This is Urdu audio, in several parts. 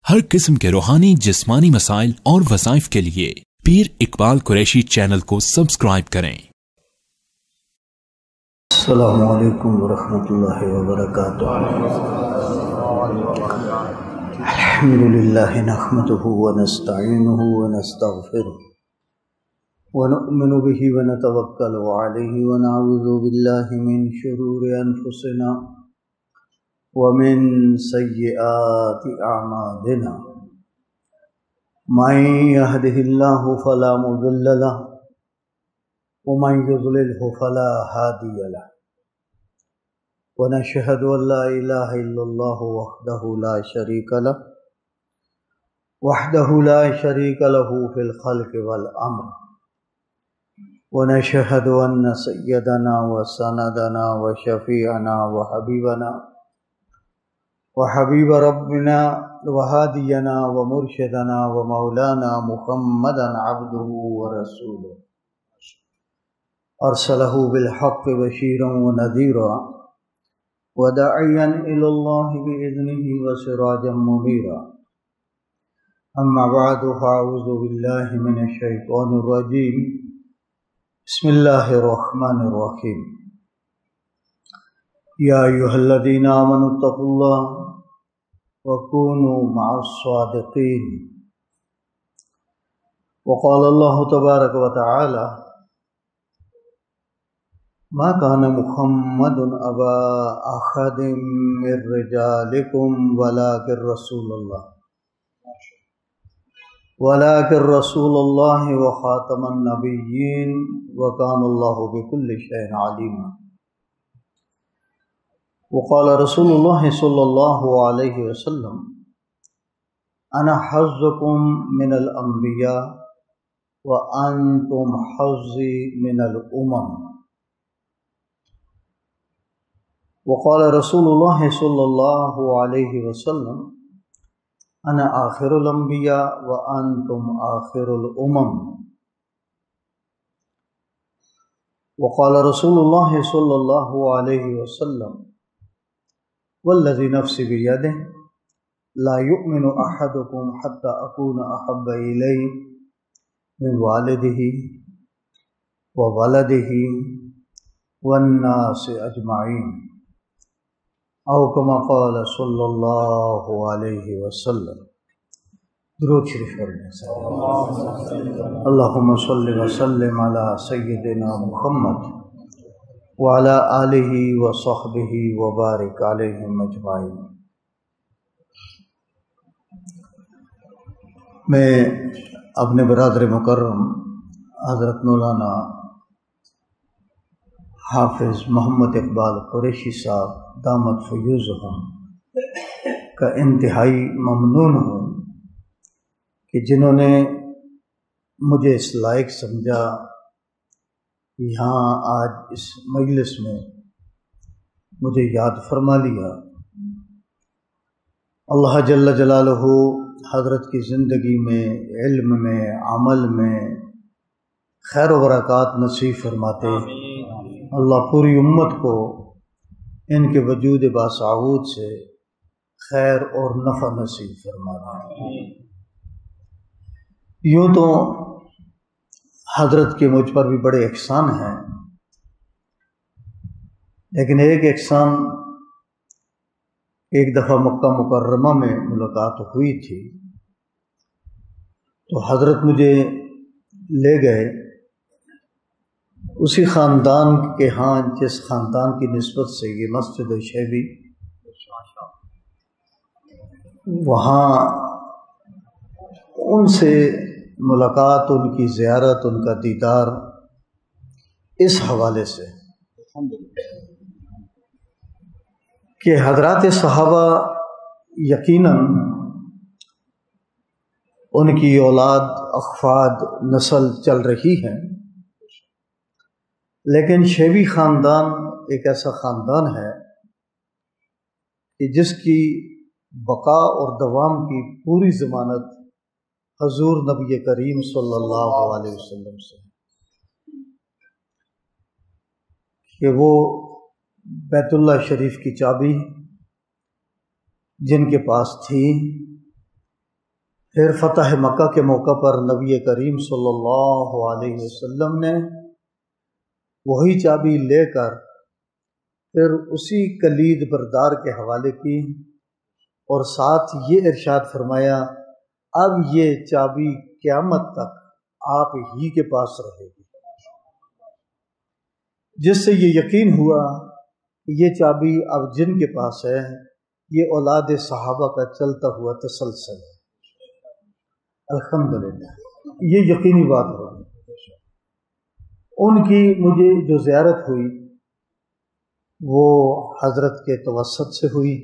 ہر قسم کے روحانی جسمانی مسائل اور وظائف کے لیے پیر اقبال قریشی چینل کو سبسکرائب کریں۔ السلام علیکم ورحمۃ اللہ وبرکاتہ۔ الحمدللہ نحمدہ ونستعینہ ونستغفرہ ونؤمن بہ ونتوکل علیہ ونعوذ باللہ من شرور انفسنا ومن سیئات اعمالنا من یہدہ اللہ فلا مضل له ومن یضللہ فلا ہادی له ونشہد ان لا الہ الا اللہ وحدہ لا شریک له فی الخلق والامر ونشہد ان سیدنا وسندنا وشفیعنا وحبیب ربنا وہادینا ومرشدنا ومولانا محمدا عبدہ ورسولہ ارسلہ بالحق بشیرا ونذیرا وداعیا الی اللہ بإذنہ وسراجا منیرا اما بعد فاعوذ باللہ من الشیطان الرجیم بسم اللہ الرحمن الرحیم یا ایھا الذین آمنوا اتقوا اللہ وکونوا مع الصادقین وقال اللہ تبارک وتعالی ما كان محمد ابا احد من رجالکم ولكن رسول اللہ وخاتم النبیین وكان اللہ بكل شيء عليما وقال رسول اللہ صلی اللہ علیہ وسلم انا حظکم من الانبیاء وانتم حظی من الامم وقال رسول اللہ صلی اللہ علیہ وسلم انا آخر الانبیاء وانتم آخر الامم وقال رسول اللہ صلی اللہ علیہ وسلم والذی نفسی بیدہ لا یؤمن احدکم حتی اکون احب الیہ من والدہ وولدہ والناس اجمعین او کما قال صلی اللہ علیہ وسلم۔ درود شریف پڑھنے سے اللہم صلی وسلم علی سیدنا محمد وعلی آلہ وصحبہ وبارک علیہم اجمعین۔ میں اپنے برادر مکرم حضرت مولانا حافظ محمد اقبال قریشی صاحب دامت فیوزہم کا انتہائی ممنون ہوں کہ جنہوں نے مجھے اس لائق سمجھا یہاں آج اس مجلس میں مجھے یاد فرما لیا۔ اللہ جل جلالہ حضرت کی زندگی میں، علم میں، عمل میں خیر و برکات نصیب فرماتے۔ اللہ پوری امت کو ان کے وجود باسعود سے خیر اور نفع نصیب فرماتے۔ یوں تو حضرت کے مجھ پر بھی بڑے احسان ہیں، لیکن ایک احسان ایک دفعہ مکہ مکرمہ میں ملاقات ہوئی تھی تو حضرت مجھے لے گئے اسی خاندان کے ہاں جس خاندان کی نسبت سے یہ مسجد شیبی، وہاں ان سے ملاقات، ان کی زیارت، ان کا دیدار اس حوالے سے کہ حضرات صحابہ یقیناً ان کی اولاد، اخواد، نسل چل رہی ہیں، لیکن شیبی خاندان ایک ایسا خاندان ہے کہ جس کی بقا اور دوام کی پوری ضمانت حضور نبی کریم صلی اللہ علیہ وسلم سے کہ وہ بیت اللہ شریف کی چابی جن کے پاس تھی پھر فتح مکہ کے موقع پر نبی کریم صلی اللہ علیہ وسلم نے وہی چابی لے کر پھر اسی کلید بردار کے حوالے کی اور ساتھ یہ ارشاد فرمایا اب یہ چابی قیامت تک آپ ہی کے پاس رہے گی، جس سے یہ یقین ہوا کہ یہ چابی اب جن کے پاس ہے یہ اولاد صحابہ کا چلتا ہوا تسلسل ہے۔ الحمدللہ یہ یقینی بات ہوگی۔ ان کی مجھے جو زیارت ہوئی وہ حضرت کے توسط سے ہوئی،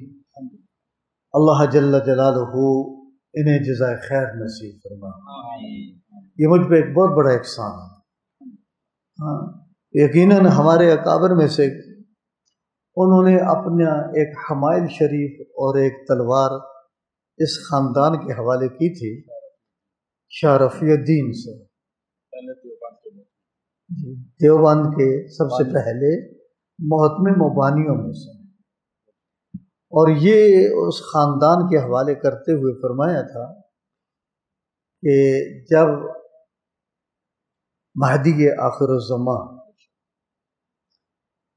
اللہ جل جلالہ انہیں جزائے خیر نصیب فرمائے۔ یہ مجھ پہ ایک بہت بڑا احسان ہے۔ ہاں یقیناً ہمارے اکابر میں سے انہوں نے اپنا ایک حمائل شریف اور ایک تلوار اس خاندان کے حوالے کی تھی، شاہ رفیع الدین سے، دیوبند کے سب سے پہلے محتمم مبانیوں میں سے، اور یہ اس خاندان کے حوالے کرتے ہوئے فرمایا تھا کہ جب مہدی آخر الزمان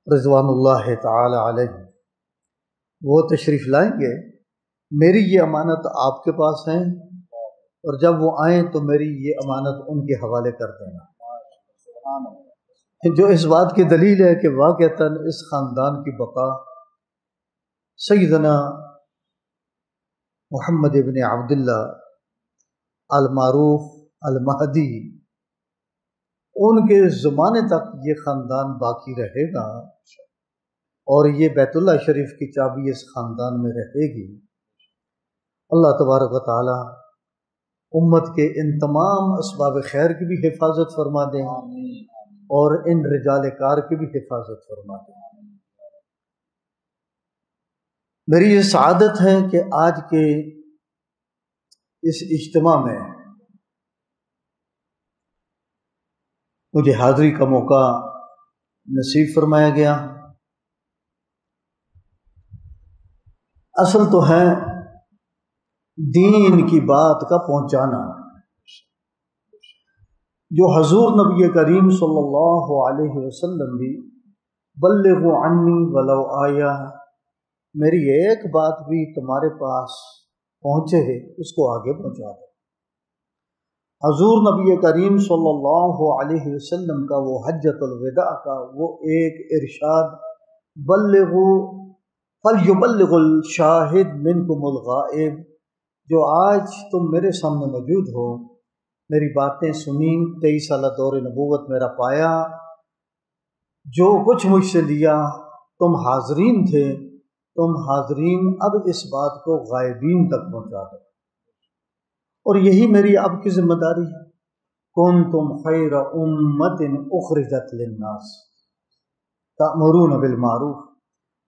رضوان اللہ تعالی علیہ وہ تشریف لائیں گے، میری یہ امانت آپ کے پاس ہے، اور جب وہ آئیں تو میری یہ امانت ان کے حوالے کر دینا، جو اس بات کی دلیل ہے کہ واقعتاً اس خاندان کی بقا سیدنا محمد ابن عبداللہ المعروف المہدی ان کے زمانے تک یہ خاندان باقی رہے گا، اور یہ بیت اللہ شریف کی چابی اس خاندان میں رہے گی۔ اللہ تبارک و تعالی امت کے ان تمام اسباب خیر کی بھی حفاظت فرما دیں اور ان رجال کار کی بھی حفاظت فرما دیں۔ میری یہ سعادت ہے کہ آج کے اس اجتماع میں مجھے حاضری کا موقع نصیب فرمایا گیا۔ اصل تو ہے دین کی بات کا پہنچانا، جو حضور نبی کریم صلی اللہ علیہ وسلم بھی بلغوا عنی ولو آیا، میری ایک بات بھی تمہارے پاس پہنچے ہے اس کو آگے پہنچا دو۔ حضور نبی کریم صلی اللہ علیہ وسلم کا وہ حجۃ الوداع کا وہ ایک ارشاد، بلغوا فلیبلغ الشاہد منکم الغائب، جو آج تم میرے سامنے موجود ہو، میری باتیں سنی، 23 سالہ دور نبوت میرا پایا، جو کچھ مجھ سے لیا، تم حاضرین تھے، تم حاضرین اب اس بات کو غائبین تک پہنچا دو، اور یہی میری اب کی ذمہ داری ہے۔ کنتم خیر امت اخرجت للناس تأمرون بالمعروف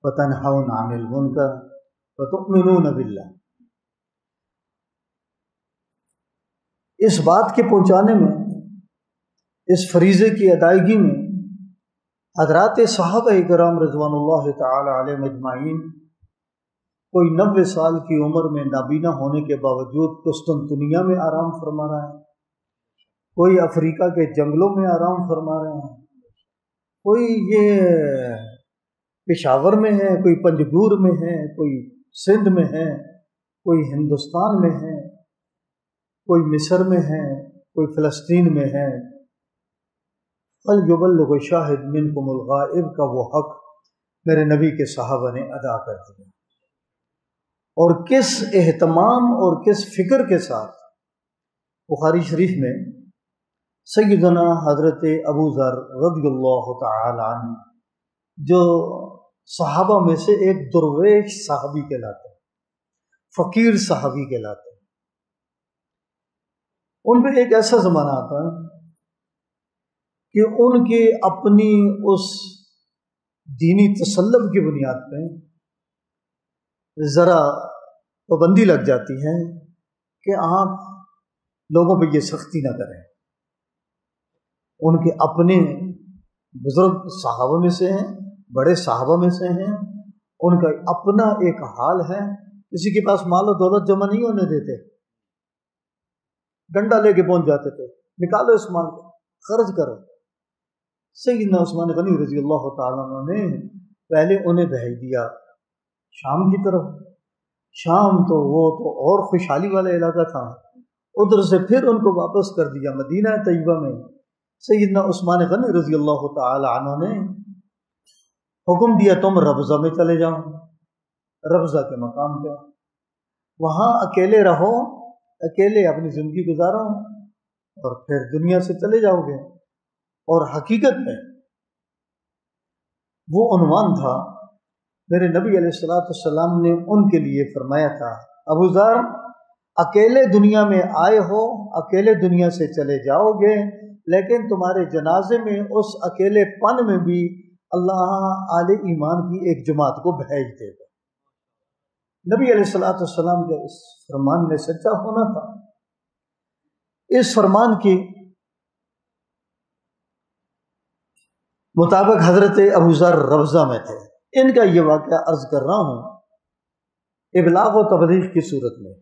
وتنہون عن المنکر وتؤمنون باللہ۔ اس بات کے پہنچانے میں، اس فریضے کی ادائیگی میں حضرات صحابہ کرام رضوان اللہ تعالی علیہم اجمعین، کوئی 90 سال کی عمر میں نابینا ہونے کے باوجود قسطنطنیہ میں آرام فرما رہا ہے، کوئی افریقہ کے جنگلوں میں آرام فرما رہے ہیں، کوئی یہ پشاور میں ہے، کوئی پنجگور میں ہے، کوئی سندھ میں ہے، کوئی ہندوستان میں ہے، کوئی مصر میں ہے، کوئی فلسطین میں ہے۔ فَلْيُبَلِّغْ شَاهِدٌ مِّنكُمُ الْغَائِبَ کا وہ حق میرے نبی کے صحابہ نے ادا کر دیا، اور کس اہتمام اور کس فکر کے ساتھ۔ بخاری شریف میں سیدنا حضرت ابو ذر رضی اللہ تعالی عنہ، جو صحابہ میں سے ایک درویش صحابی کہلاتے ہیں، فقیر صحابی کہلاتے ہیں، ان پہ ایک ایسا زمانہ آتا ہے کہ ان کے اپنی اس دینی تسلب کی بنیاد پہ ذرا پابندی لگ جاتی ہے کہ آپ لوگوں پہ یہ سختی نہ کریں۔ ان کے اپنے بزرگ صحابہ میں سے ہیں، بڑے صحابہ میں سے ہیں، ان کا اپنا ایک حال ہے، کسی کے پاس مال و دولت جمع نہیں ہونے دیتے، ڈنڈا لے کے پہنچ جاتے تھے، نکالو اس مال کو، خرچ کرو۔ سیدنا عثمان غنی رضی اللہ تعالیٰ عنہ نے پہلے انہیں بھیج دیا شام کی طرف۔ شام تو وہ تو اور خوشحالی والا علاقہ تھا، ادھر سے پھر ان کو واپس کر دیا مدینہ طیبہ میں۔ سیدنا عثمان غنی رضی اللہ تعالیٰ عنہ نے حکم دیا تم ربضہ میں چلے جاؤ، ربضہ کے مقام پہ وہاں اکیلے رہو، اکیلے اپنی زندگی گزارو اور پھر دنیا سے چلے جاؤ گے۔ اور حقیقت میں وہ عنوان تھا میرے نبی علیہ السلام نے ان کے لیے فرمایا تھا، ابو ذر اکیلے دنیا میں آئے ہو، اکیلے دنیا سے چلے جاؤ گے، لیکن تمہارے جنازے میں اس اکیلے پن میں بھی اللہ اہل ایمان کی ایک جماعت کو بھیج دے گا۔ نبی علیہ السلام کے اس فرمان میں سچا ہونا تھا۔ اس فرمان کی مطابق حضرت ابو ذر ربضہ میں تھے۔ ان کا یہ واقعہ عرض کر رہا ہوں ابلاغ و تبلیغ کی صورت میں،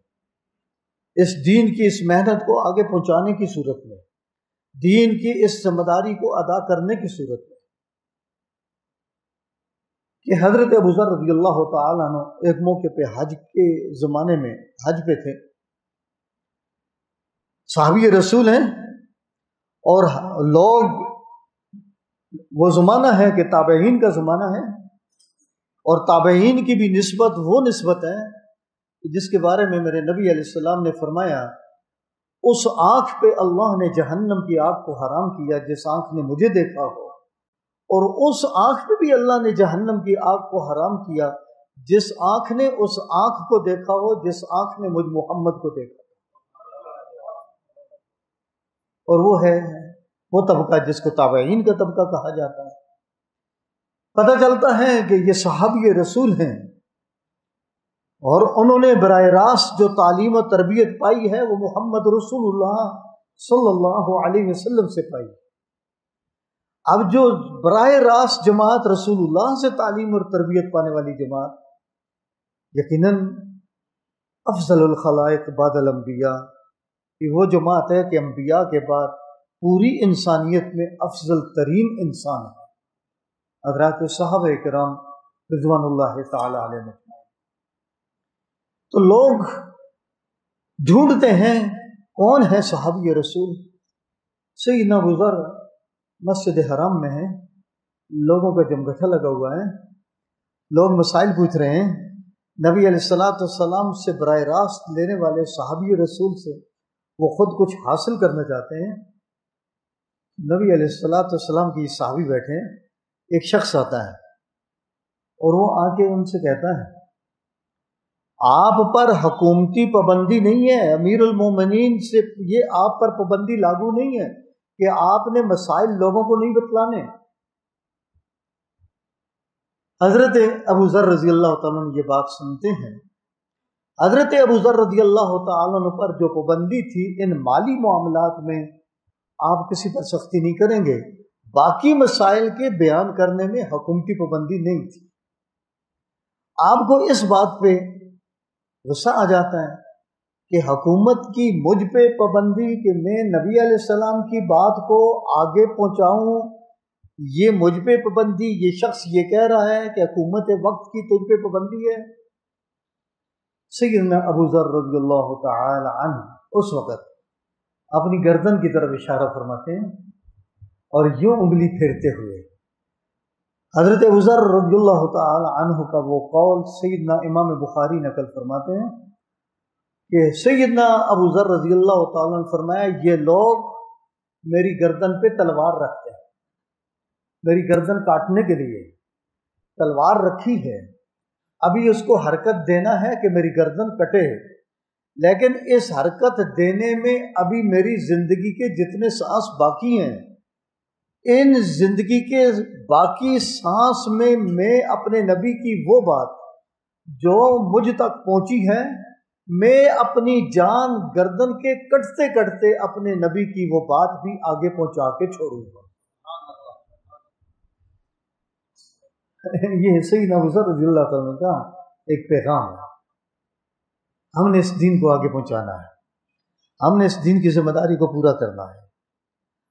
اس دین کی اس محنت کو آگے پہنچانے کی صورت میں، دین کی اس ذمہ داری کو ادا کرنے کی صورت میں، کہ حضرت ابو ذر رضی اللہ تعالیٰ عنہ ایک موقع پہ حج کے زمانے میں حج پہ تھے، صحابی رسول ہیں، اور لوگ وہ زمانہ ہے کہ تابعین کا زمانہ ہے، اور تابعین کی بھی نسبت وہ نسبت ہے جس کے بارے میں میرے نبی علیہ السلام نے فرمایا اس آنکھ پہ اللہ نے جہنم کی آگ کو حرام کیا جس آنکھ نے مجھے دیکھا ہو، اور اس آنکھ پہ بھی اللہ نے جہنم کی آگ کو حرام کیا جس آنکھ نے اس آنکھ کو دیکھا ہو جس آنکھ نے مجھ محمد کو دیکھا۔ اور وہ ہے وہ طبقہ جس کو تابعین کا طبقہ کہا جاتا ہے۔ پتہ چلتا ہے کہ یہ صحابی رسول ہیں، اور انہوں نے براہ راست جو تعلیم و تربیت پائی ہے وہ محمد رسول اللہ صلی اللہ علیہ وسلم سے پائی۔ اب جو براہ راست جماعت رسول اللہ سے تعلیم اور تربیت پانے والی جماعت یقیناً افضل الخلائق بعد الانبیاء، کہ وہ جماعت ہے کہ انبیاء کے بعد پوری انسانیت میں افضل ترین انسان ہے، حضرات صحابہ کرام رضوان اللہ تعالی علیہ مجمعین۔ تو لوگ ڈھونڈتے ہیں کون ہے صحابی رسول۔ سیدنا ابو ذر مسجد حرام میں ہیں، لوگوں کا جمگٹھا لگا ہوا ہے، لوگ مسائل پوچھ رہے ہیں، نبی علیہ السلام سے براہ راست لینے والے صحابی رسول سے وہ خود کچھ حاصل کرنا چاہتے ہیں۔ نبی علیہ السلام کی صحابی بیٹھے ہیں، ایک شخص آتا ہے اور وہ آ کے ان سے کہتا ہے آپ پر حکومتی پابندی نہیں ہے، امیر المومنین سے یہ آپ پر پابندی لاگو نہیں ہے کہ آپ نے مسائل لوگوں کو نہیں بتلانے۔ حضرت ابو ذر رضی اللہ تعالیٰ عنہ یہ بات سنتے ہیں۔ حضرت ابو ذر رضی اللہ تعالیٰ عنہ پر جو پابندی تھی ان مالی معاملات میں آپ کسی پر سختی نہیں کریں گے، باقی مسائل کے بیان کرنے میں حکومتی پابندی نہیں تھی۔ آپ کو اس بات پہ غصہ آ جاتا ہے کہ حکومت کی مجھ پہ پابندی کہ میں نبی علیہ السلام کی بات کو آگے پہنچاؤں، یہ مجھ پہ پابندی، یہ شخص یہ کہہ رہا ہے کہ حکومت وقت کی تجھ پہ پابندی ہے۔ سیدنا ابو ذر رضی اللہ تعالی عنہ اس وقت اپنی گردن کی طرف اشارہ فرماتے ہیں اور یوں انگلی پھیرتے ہوئے حضرت ابو ذر رضی اللہ تعالی عنہ کا وہ قول سیدنا امام بخاری نقل فرماتے ہیں کہ سیدنا ابو ذر رضی اللہ تعالی عنہ فرمایا یہ لوگ میری گردن پہ تلوار رکھتے ہیں، میری گردن کاٹنے کے لیے تلوار رکھی ہے، ابھی اس کو حرکت دینا ہے کہ میری گردن کٹے، لیکن اس حرکت دینے میں ابھی میری زندگی کے جتنے سانس باقی ہیں، ان زندگی کے باقی سانس میں میں اپنے نبی کی وہ بات جو مجھ تک پہنچی ہے میں اپنی جان گردن کے کٹتے کٹتے اپنے نبی کی وہ بات بھی آگے پہنچا کے چھوڑوں گا۔ یہ سیدنا ابو ذر رضی اللہ تعالیٰ کا ایک پیغام ہے، ہم نے اس دین کو آگے پہنچانا ہے۔ ہم نے اس دین کی ذمہ داری کو پورا کرنا ہے،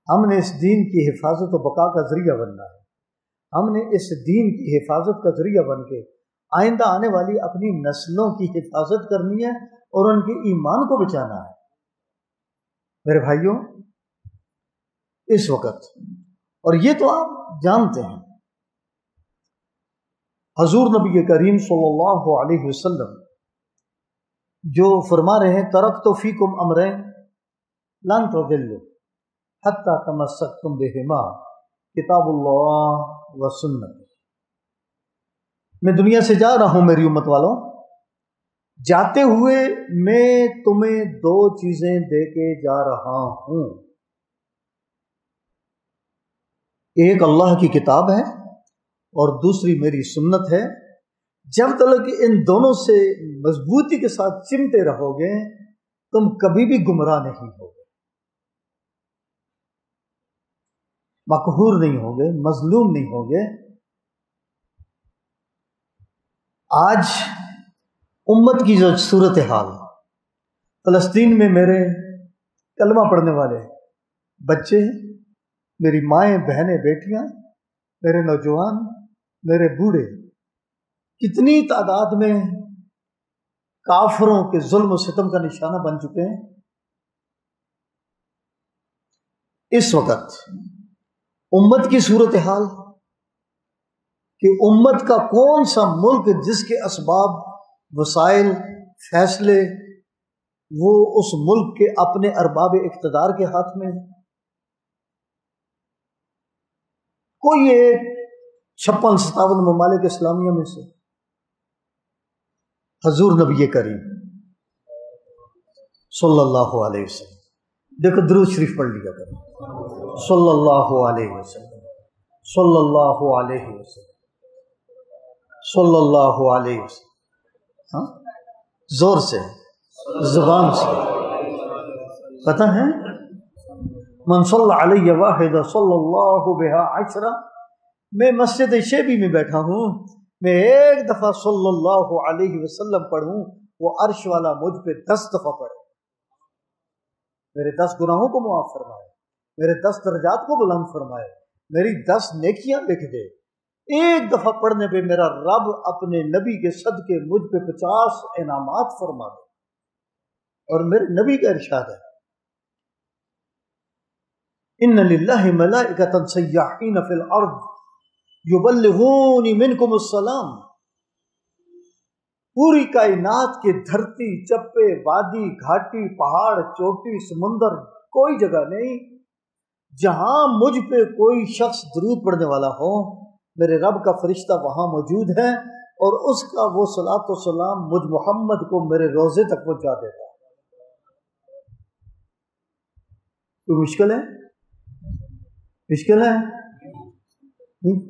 ہم نے اس دین کی حفاظت و بقا کا ذریعہ بننا ہے، ہم نے اس دین کی حفاظت کا ذریعہ بن کے آئندہ آنے والی اپنی نسلوں کی حفاظت کرنی ہے اور ان کے ایمان کو بچانا ہے۔ میرے بھائیوں، اس وقت، اور یہ تو آپ جانتے ہیں، حضور نبی کریم صلی اللہ علیہ وسلم جو فرما رہے ہیں ترکت فیکم امرین لن تضلوا حتی تمسکتم بہما کتاب اللہ و سنت۔ میں دنیا سے جا رہا ہوں میری امت والوں، جاتے ہوئے میں تمہیں دو چیزیں دے کے جا رہا ہوں، ایک اللہ کی کتاب ہے اور دوسری میری سنت ہے۔ جب تک ان دونوں سے مضبوطی کے ساتھ چمٹے رہو گے تم کبھی بھی گمراہ نہیں ہوگے، مقہور نہیں ہوگے، مظلوم نہیں ہوگے۔ آج امت کی جو صورتحال، فلسطین میں میرے کلمہ پڑھنے والے بچے، میری مائیں، بہنیں، بیٹیاں، میرے نوجوان، میرے بوڑھے، کتنی تعداد میں کافروں کے ظلم و ستم کا نشانہ بن چکے ہیں۔ اس وقت امت کی صورتحال کہ امت کا کون سا ملک جس کے اسباب، وسائل، فیصلے وہ اس ملک کے اپنے ارباب اقتدار کے ہاتھ میں ہے۔ کوئی ایک 56-57 ممالک اسلامیہ میں سے حضور نبی کریم صلی اللہ علیہ وسلم، دیکھو درود شریف پڑھ لیا کرو، صلی اللہ علیہ وسلم، صلی اللہ علیہ وسلم، صلی اللہ علیہ وسلم، ہاں زور سے، زبان سے، پتہ ہے من صلی علیہ واحد صلی اللہ بہا عشرہ۔ میں مسجد شیبی میں بیٹھا ہوں، میں ایک دفعہ صلی اللہ علیہ وسلم پڑھوں، وہ عرش والا مجھ پہ 10 دفعہ پڑھے، میرے 10 گناہوں کو معاف فرمائے، میرے 10 درجات کو بلند فرمائے، میری 10 نیکیاں لکھ دے۔ ایک دفعہ پڑھنے پہ میرا رب اپنے نبی کے صدقے مجھ پہ 50 انعامات فرما دے۔ اور میرے نبی کا ارشاد ہے ان للہ ملائکۃ سیاحین فی الارض یبلغون منکم السلام۔ پوری کائنات کی دھرتی، چپے، وادی، گھاٹی، پہاڑ، چوٹی، سمندر، کوئی جگہ نہیں جہاں مجھ پہ کوئی شخص درود پڑھنے والا ہو، میرے رب کا فرشتہ وہاں موجود ہے اور اس کا وہ صلاۃ و سلام مجھ محمد کو میرے روزے تک پہنچا دیتا ہے۔ کوئی مشکل ہے؟ مشکل ہے؟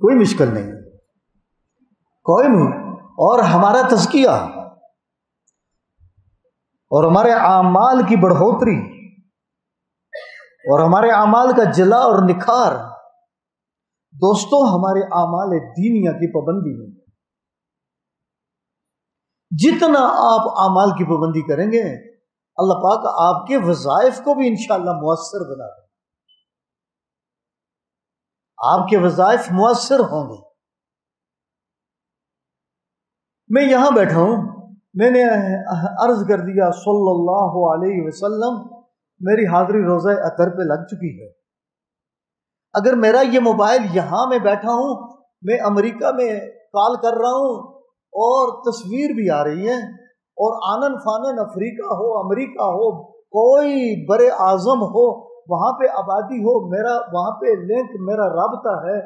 کوئی مشکل نہیں، کوئی نہیں۔ اور ہمارا تزکیہ اور ہمارے اعمال کی بڑھوتری اور ہمارے اعمال کا جلا اور نکھار دوستوں ہمارے اعمال دینیہ کی پابندی میں۔ جتنا آپ اعمال کی پابندی کریں گے اللہ پاک آپ کے وظائف کو بھی انشاءاللہ مؤثر بنا دے، آپ کے وظائف مؤثر ہوں گے۔ میں یہاں بیٹھا ہوں، میں نے عرض کر دیا صلی اللہ علیہ وسلم، میری حاضری روزہ اطہر پہ لگ چکی ہے۔ اگر میرا یہ موبائل یہاں میں بیٹھا ہوں، میں امریکہ میں کال کر رہا ہوں اور تصویر بھی آ رہی ہے، اور آنن فانن افریقہ ہو، امریکہ ہو، کوئی بر اعظم ہو، وہاں پہ آبادی ہو، میرا وہاں پہ لنک، میرا رابطہ ہے،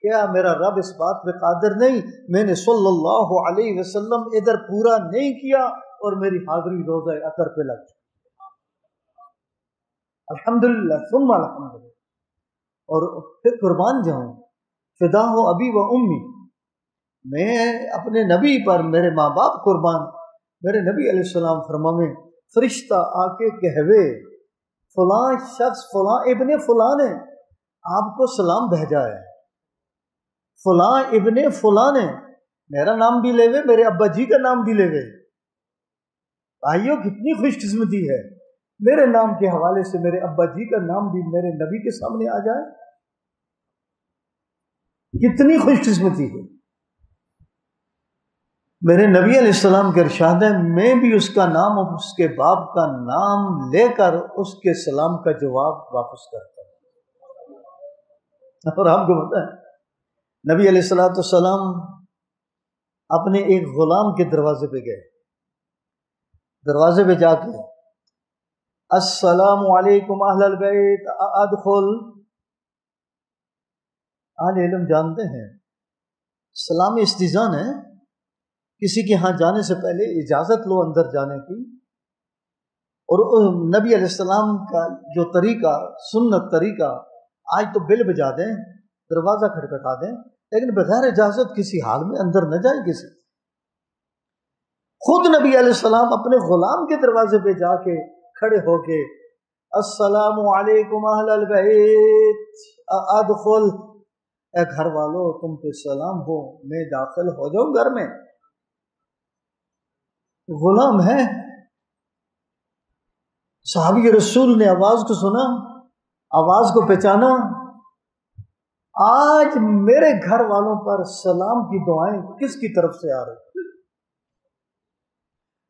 کیا میرا رب اس بات پہ قادر نہیں؟ میں نے صلی اللہ علیہ وسلم ادھر پورا نہیں کیا اور میری حاضری روزہ اطہر پہ لگ چکی، الحمدللہ ثم الحمدللہ۔ اور پھر قربان جاؤں، فدا ہو ابی و امی، میں اپنے نبی پر، میرے ماں باپ قربان۔ میرے نبی علیہ السلام فرماویں فرشتہ آ کے کہوے فلاں شخص فلاں ابن فلاں نے آپ کو سلام بھیجا ہے، فلاں ابن فلاں نے، میرا نام بھی لے وے، میرے ابا جی کا نام بھی لے وے۔ بھائیو کتنی خوش قسمتی ہے، میرے نام کے حوالے سے میرے ابا جی کا نام بھی میرے نبی کے سامنے آ جائے، کتنی خوش قسمتی ہے۔ میرے نبی علیہ السلام کے ارشاد ہے، میں بھی اس کا نام اور اس کے باپ کا نام لے کر اس کے سلام کا جواب واپس کرتا ہوں۔ اور آپ کو پتہ ہے نبی علیہ السلام اپنے ایک غلام کے دروازے پہ گئے، دروازے پہ جا کے السلام علیکم اہل البیت ادخل۔ اہل علم جانتے ہیں سلام استئذان ہے، کسی کے ہاں جانے سے پہلے اجازت لو اندر جانے کی، اور نبی علیہ السلام کا جو طریقہ، سنت طریقہ، آج تو بل بجا دیں، دروازہ کھٹکھٹا دیں، لیکن بغیر اجازت کسی حال میں اندر نہ جائے کسی۔ خود نبی علیہ السلام اپنے غلام کے دروازے پہ جا کے کھڑے ہو کے السلام علیکم اہل البیت ادخل، اے گھر والو تم پہ سلام ہو، میں داخل ہو جاؤں گھر میں۔ غلام ہے، صحابی رسول نے آواز کو سنا، آواز کو پہچانا، آج میرے گھر والوں پر سلام کی دعائیں کس کی طرف سے آ رہی؟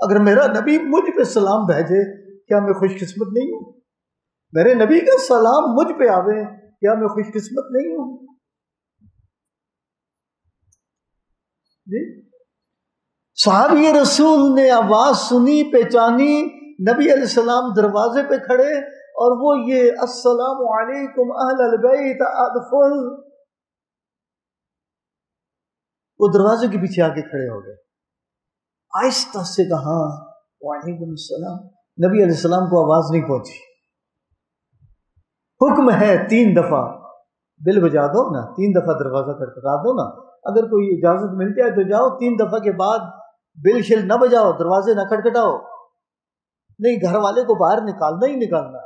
اگر میرا نبی مجھ پہ سلام بھیجے کیا میں خوش قسمت نہیں ہوں؟ میرے نبی کا سلام مجھ پہ آوے کیا میں خوش قسمت نہیں ہوں؟ جی، صحابی رسول نے آواز سنی، پہچانی، نبی علیہ السلام دروازے پہ کھڑے، اور وہ یہ السلام علیکم اہل البیت ادخل، وہ دروازے کے پیچھے آ کے کھڑے ہو گئے، آہستہ سے کہا وعلیکم السلام۔ نبی علیہ السلام کو آواز نہیں پہنچی۔ حکم ہے 3 دفعہ بل بجا دو نا، 3 دفعہ دروازہ کھٹکھٹا دو نا، اگر کوئی اجازت مل جائے تو جاؤ، 3 دفعہ کے بعد بل شل نہ بجاؤ، دروازے نہ کھٹکھٹاؤ، نہیں گھر والے کو باہر نکالنا ہی نکالنا۔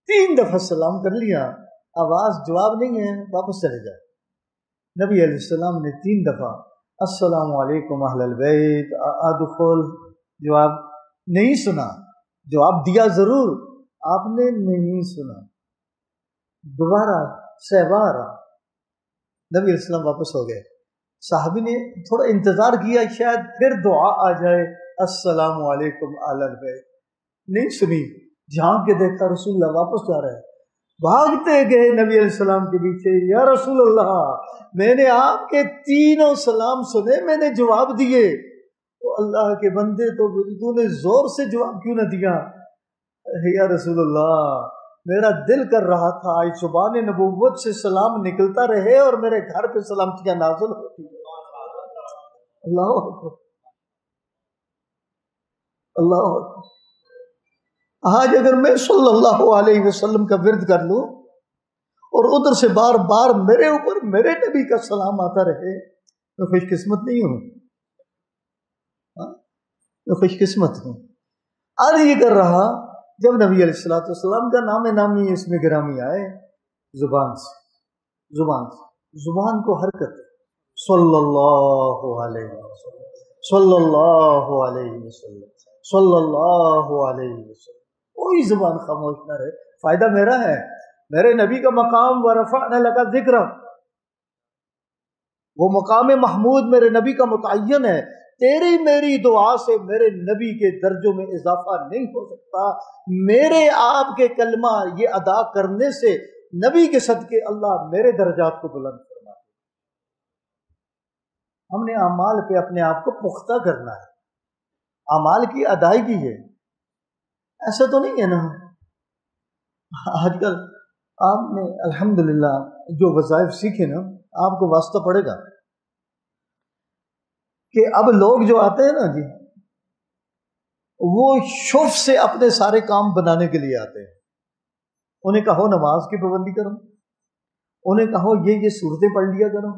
3 دفعہ سلام کر لیا، آواز جواب نہیں ہے، واپس چلے جائے۔ نبی علیہ السلام نے 3 دفعہ السلام علیکم اہل البیت ادخل، جواب نہیں سنا، جواب دیا ضرور، آپ نے نہیں سنا، دوبارہ سہبار نبی علیہ السلام واپس ہو گئے۔ صحابی نے تھوڑا انتظار کیا شاید پھر دعا آ جائے السلام علیکم اہل البیت، نہیں سنی، جھانک کے دیکھا رسول اللہ واپس جا رہے ہیں، بھاگتے گئے نبی علیہ السلام کے پیچھے، یا رسول اللہ میں نے آپ کے 3 سلام سنے، میں نے جواب دیے، تو اللہ کے بندے تو نے زور سے جواب کیوں نہ دیا؟ یا رسول اللہ میرا دل کر رہا تھا آج زبان نبوت سے سلام نکلتا رہے اور میرے گھر پہ سلامتیاں نازل ہوتی۔ اللہ اکبر، اللہ اکبر۔ آج اگر میں صلی اللہ علیہ وسلم کا ورد کر لوں اور ادھر سے بار بار میرے اوپر میرے نبی کا سلام آتا رہے، میں خوش قسمت نہیں ہوں؟ میں خوش قسمت ہوں۔ آج یہ کر رہا جب نبی علیہ السلام کا نام نامی اس میں گرامی آئے، زبان کو حرکت، صلی اللہ علیہ وسلم، صلی اللہ علیہ وسلم، صلی اللہ علیہ وسلم، کوئی زبان خاموش نہ رہے، فائدہ میرا ہے، میرے نبی کا مقام ورفعنا لک ذکرک، وہ مقام محمود میرے نبی کا متعین ہے، تیری میری دعا سے میرے نبی کے درجوں میں اضافہ نہیں ہو سکتا، میرے آپ کے کلمہ یہ ادا کرنے سے نبی کے صدقے اللہ میرے درجات کو بلند فرما۔ ہم نے اعمال پہ اپنے آپ کو پختہ کرنا ہے، اعمال کی ادائیگی ہے، ایسا تو نہیں ہے نا۔ آج کل آپ نے الحمدللہ جو وظائف سیکھے نا، آپ کو واسطہ پڑے گا کہ اب لوگ جو آتے ہیں نا جی، وہ شوف سے اپنے سارے کام بنانے کے لیے آتے ہیں۔ انہیں کہو نماز کی پابندی کرو، انہیں کہو یہ صورتیں پڑھ لیا کرو،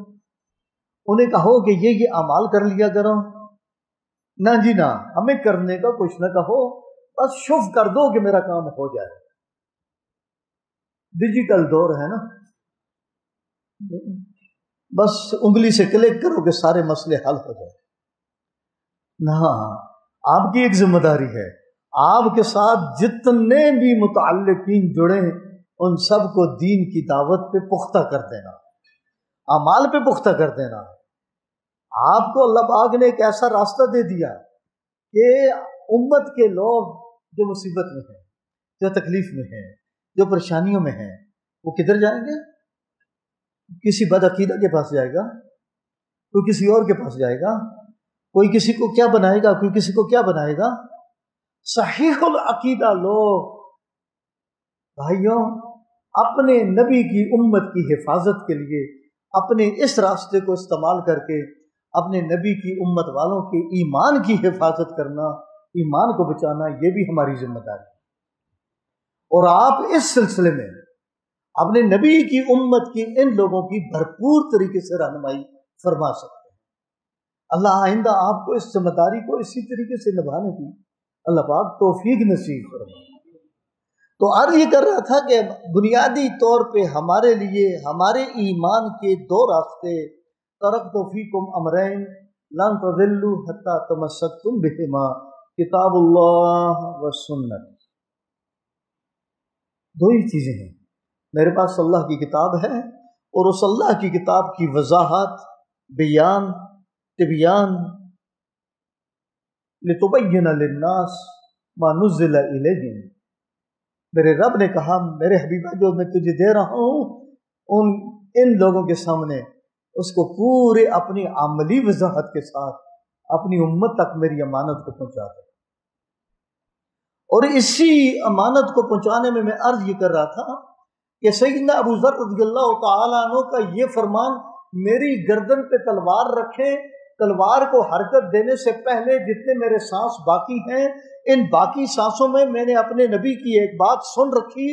انہیں کہو کہ یہ اعمال کر لیا کرو، نہ جی نہ، ہمیں کرنے کا کچھ نہ کہو، بس شوف کر دو کہ میرا کام ہو جائے۔ ڈیجیٹل دور ہے نا، بس انگلی سے کلک کرو کہ سارے مسئلے حل ہو جائے۔ نہ، آپ کی ایک ذمہ داری ہے، آپ کے ساتھ جتنے بھی متعلقین جڑے ان سب کو دین کی دعوت پہ پختہ کر دینا، اعمال پہ پختہ کر دینا۔ آپ کو اللہ پاک نے ایک ایسا راستہ دے دیا کہ امت کے لوگ جو مصیبت میں ہیں، جو تکلیف میں ہیں، جو پریشانیوں میں ہیں، وہ کدھر جائیں گے؟ کسی بد عقیدہ کے پاس جائے گا، کوئی کسی اور کے پاس جائے گا، کوئی کسی کو کیا بنائے گا، کوئی کسی کو کیا بنائے گا۔ صحیح العقیدہ لوگ بھائیوں اپنے نبی کی امت کی حفاظت کے لیے اپنے اس راستے کو استعمال کر کے اپنے نبی کی امت والوں کے ایمان کی حفاظت کرنا، ایمان کو بچانا، یہ بھی ہماری ذمہ داری ہے۔ اور آپ اس سلسلے میں اپنے نبی کی امت کی ان لوگوں کی بھرپور طریقے سے رہنمائی فرما سکتے ہیں۔ اللہ آئندہ آپ کو اس ذمہ داری کو اسی طریقے سے نبھانے کی اللہ پاک توفیق نصیب فرمائے۔ تو عرض یہ کر رہا تھا کہ بنیادی طور پہ ہمارے لیے ہمارے ایمان کے دو راستے، ترکت فیکم امرین لن تضلوا حتی تمسکتم بہما، کتاب اللہ و سنت۔ دو ہی چیزیں ہیں، میرے پاس اللہ کی کتاب ہے اور اس اللہ کی کتاب کی وضاحت، بیان، تبیان، لتبین للناس ما نزل الیہم۔ میرے رب نے کہا میرے حبیبہ جو میں تجھے دے رہا ہوں ان لوگوں کے سامنے اس کو پورے اپنی عملی وضاحت کے ساتھ اپنی امت تک میری امانت کو پہنچا دے۔ اور اسی امانت کو پہنچانے میں عرض یہ کر رہا تھا کہ سیدنا ابو ذر رضی اللہ تعالیٰ عنہ کا یہ فرمان، میری گردن پہ تلوار رکھیں، تلوار کو حرکت دینے سے پہلے جتنے میرے سانس باقی ہیں، ان باقی سانسوں میں میں نے اپنے نبی کی ایک بات سن رکھی،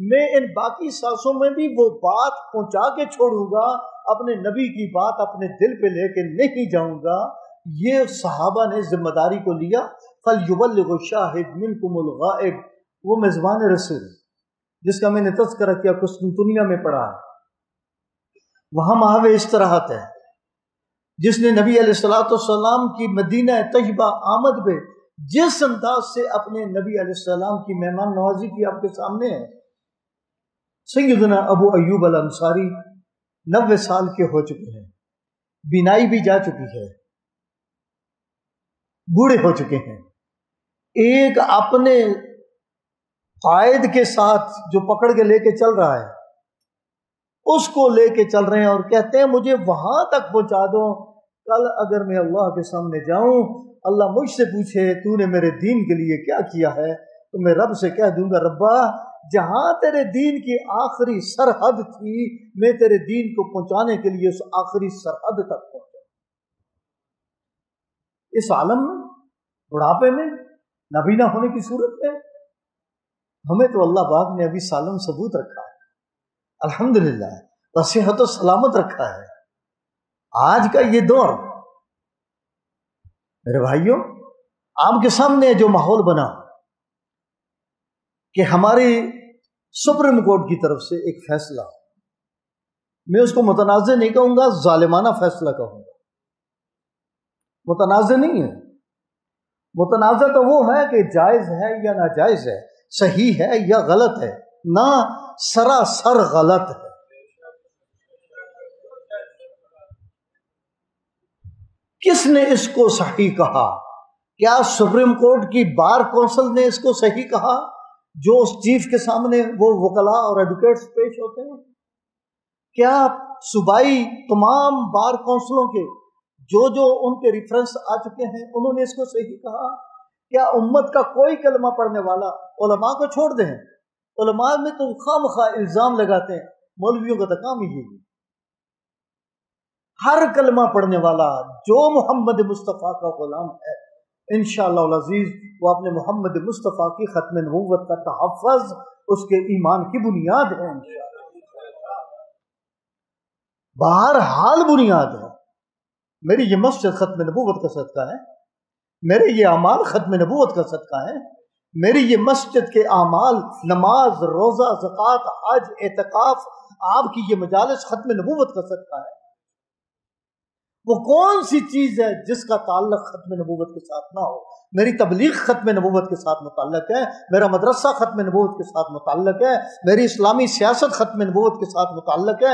میں ان باقی سانسوں میں بھی وہ بات پہنچا کے چھوڑوں گا، اپنے نبی کی بات اپنے دل پہ لے کے نہیں جاؤں گا۔ یہ صحابہ نے ذمہ داری کو لیا۔ فَلْيُبَلِّغُ الشَّاهِدُ مِنْكُمُ الْغَائِبُ، وہ میزبان رسول جس کا میں نے تذکرہ کیا قسطنطنیہ میں پڑھا ہے، وہاں محو استراحت ہے۔ جس نے نبی علیہ الصلوۃ والسلام کی مدینہ طیبہ آمد پہ جس انداز سے اپنے نبی علیہ السلام کی مہمان نوازی کی آپ کے سامنے ہے، سیدنا ابو ایوب الانصاری 90 سال کے ہو چکے ہیں، بینائی بھی جا چکی ہے، بوڑھے ہو چکے ہیں، ایک اپنے قائد کے ساتھ جو پکڑ کے لے کے چل رہا ہے اس کو لے کے چل رہے ہیں اور کہتے ہیں مجھے وہاں تک پہنچا دو، کل اگر میں اللہ کے سامنے جاؤں، اللہ مجھ سے پوچھے تو نے میرے دین کے لیے کیا کیا ہے، تو میں رب سے کہہ دوں گا ربا جہاں تیرے دین کی آخری سرحد تھی میں تیرے دین کو پہنچانے کے لیے اس آخری سرحد تک پہنچا۔ اس عالم میں بڑھاپے میں نابینا ہونے کی صورت میں ہمیں تو اللہ پاک نے ابھی سالم ثبوت رکھا ہے، الحمدللہ، اور صحت و سلامت رکھا ہے۔ آج کا یہ دور میرے بھائیوں آپ کے سامنے جو ماحول بنا کہ ہماری سپریم کورٹ کی طرف سے ایک فیصلہ، میں اس کو متنازع نہیں کہوں گا، ظالمانہ فیصلہ کہوں گا، متنازع نہیں ہے۔ متنازع تو وہ ہے کہ جائز ہے یا ناجائز ہے، صحیح ہے یا غلط ہے، نہ سراسر غلط ہے۔ کس نے اس کو صحیح کہا؟ کیا سپریم کورٹ کی بار کونسل نے اس کو صحیح کہا جو اس چیف کے سامنے وہ وکلاء اور ایڈوکیٹس پیش ہوتے ہیں؟ کیا صوبائی تمام بار کونسلوں کے جو ان کے ریفرنس آ چکے ہیں انہوں نے اس کو صحیح کہا؟ کیا امت کا کوئی کلمہ پڑھنے والا علماء کو چھوڑ دیں؟ علماء میں تو خواہ الزام لگاتے ہیں، مولویوں کا تو کام ہی یہی ہے۔ ہر کلمہ پڑھنے والا جو محمد مصطفیٰ کا غلام ہے انشاءاللہ العزیز وہ اپنے محمد مصطفیٰ کی ختم نبوت کا تحفظ اس کے ایمان کی بنیاد ہے، انشاءاللہ بہرحال بنیاد ہے۔ میری یہ مسجد ختم نبوت کا صدقہ ہے، میرے یہ اعمال ختم نبوت کا صدقہ ہے، میری یہ مسجد کے اعمال نماز، روزہ، زکوٰۃ، حج، اعتکاف، آپ کی یہ مجالس ختم نبوت کا صدقہ ہے۔ وہ کون سی چیز ہے جس کا تعلق ختم نبوت کے ساتھ نہ ہو؟ میری تبلیغ ختم نبوت کے ساتھ متعلق ہے، میرا مدرسہ ختم نبوت کے ساتھ متعلق ہے، میری اسلامی سیاست ختم نبوت کے ساتھ متعلق ہے،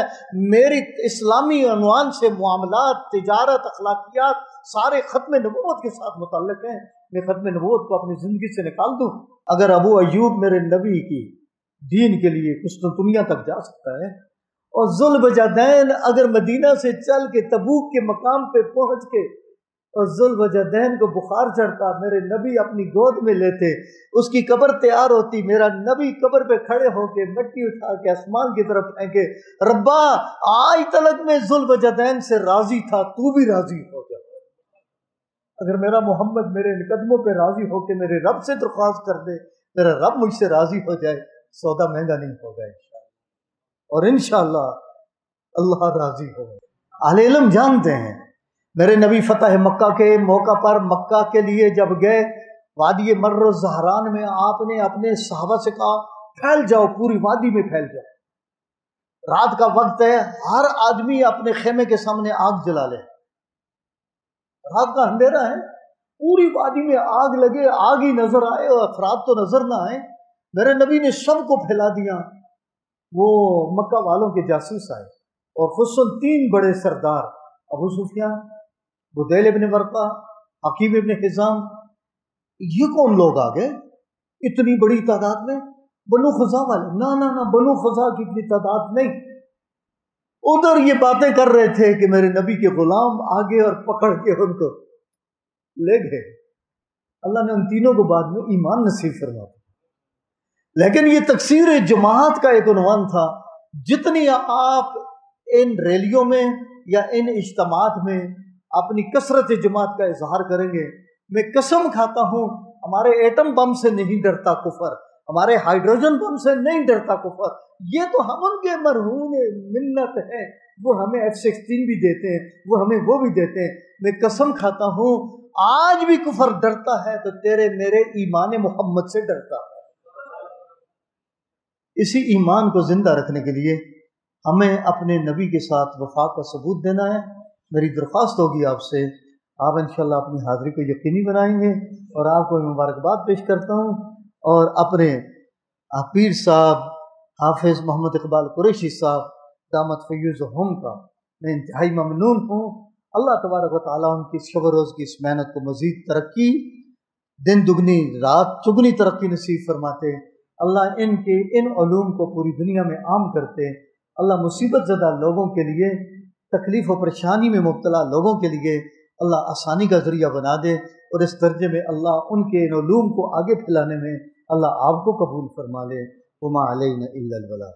میری اسلامی عنوان سے معاملات، تجارت، اخلاقیات سارے ختم نبوت کے ساتھ متعلق ہیں۔ میں ختم نبوت کو اپنی زندگی سے نکال دوں؟ اگر ابو ایوب میرے نبی کی دین کے لیے قسطنطنیہ تک جا سکتا ہے، اور ذوالبجدین اگر مدینہ سے چل کے تبوک کے مقام پہ پہنچ کے اور ذوالبجدین کو بخار چڑھتا، میرے نبی اپنی گود میں لیتے، اس کی قبر تیار ہوتی، میرا نبی قبر پہ کھڑے ہو کے مٹی اٹھا کے آسمان کی طرف پھینکے، ربا آج تلک میں ذوالبجدین سے راضی تھا، تو بھی راضی ہو جا۔ اگر میرا محمد میرے قدموں پہ راضی ہو کے میرے رب سے درخواست کر دے، میرا رب مجھ سے راضی ہو جائے، سودا مہنگا نہیں ہوگا انشاءاللہ، اور انشاءاللہ اللہ راضی ہوگا۔ اہل علم جانتے ہیں میرے نبی فتح مکہ کے موقع پر مکہ کے لیے جب گئے، وادی مر الزہران میں آپ نے اپنے صحابہ سے کہا پھیل جاؤ، پوری وادی میں پھیل جاؤ، رات کا وقت ہے، ہر آدمی اپنے خیمے کے سامنے آگ جلا لے، رات کا اندھیرا ہے، پوری وادی میں آگ لگے، آگ ہی نظر آئے اور افراد تو نظر نہ آئے۔ میرے نبی نے سب کو پھیلا دیا۔ وہ مکہ والوں کے جاسوس آئے اور خصوصاً 3 بڑے سردار، ابو سفیان، بدیل ابن ورقہ، حکیم ابن حزام، یہ کون لوگ آ گئے اتنی بڑی تعداد میں؟ بنو خزاع والے؟ نہ بنو خزاع کی اتنی تعداد نہیں۔ ادھر یہ باتیں کر رہے تھے کہ میرے نبی کے غلام آگے اور پکڑ کے ان کو لے گئے۔ اللہ نے ان تینوں کو بعد میں ایمان نصیب فرما دیا۔ لیکن یہ تکثیر جماعت کا ایک عنوان تھا۔ جتنی آپ ان ریلیوں میں یا ان اجتماعات میں اپنی کثرت جماعت کا اظہار کریں گے، میں قسم کھاتا ہوں ہمارے ایٹم بم سے نہیں ڈرتا کفر، ہمارے ہائیڈروجن بم سے نہیں ڈرتا کفر، یہ تو ہم ان کے مرہون منت ہے، وہ ہمیں F-16 بھی دیتے ہیں، وہ ہمیں وہ بھی دیتے ہیں۔ میں قسم کھاتا ہوں آج بھی کفر ڈرتا ہے تو تیرے میرے ایمان محمد سے ڈرتا ہے۔ اسی ایمان کو زندہ رکھنے کے لیے ہمیں اپنے نبی کے ساتھ وفا کا ثبوت دینا ہے۔ میری درخواست ہوگی آپ سے، آپ انشاءاللہ اپنی حاضری کو یقینی بنائیں گے، اور آپ کو مبارکباد پیش کرتا ہوں، اور اپنے پیر صاحب حافظ محمد اقبال قریشی صاحب دامت فیوزہم کا میں انتہائی ممنون ہوں۔ اللہ تبارک و تعالیٰ ان کی شب و روز کی اس محنت کو مزید ترقی، دن دگنی رات چگنی ترقی نصیب فرماتے۔ اللہ ان کے ان علوم کو پوری دنیا میں عام کرتے۔ اللہ مصیبت زدہ لوگوں کے لیے، تکلیف و پریشانی میں مبتلا لوگوں کے لیے اللہ آسانی کا ذریعہ بنا دے، اور اس درجے میں اللہ ان کے ان علوم کو آگے پھیلانے میں اللہ آپ کو قبول فرما لے۔ وما علینا الا البلاغ۔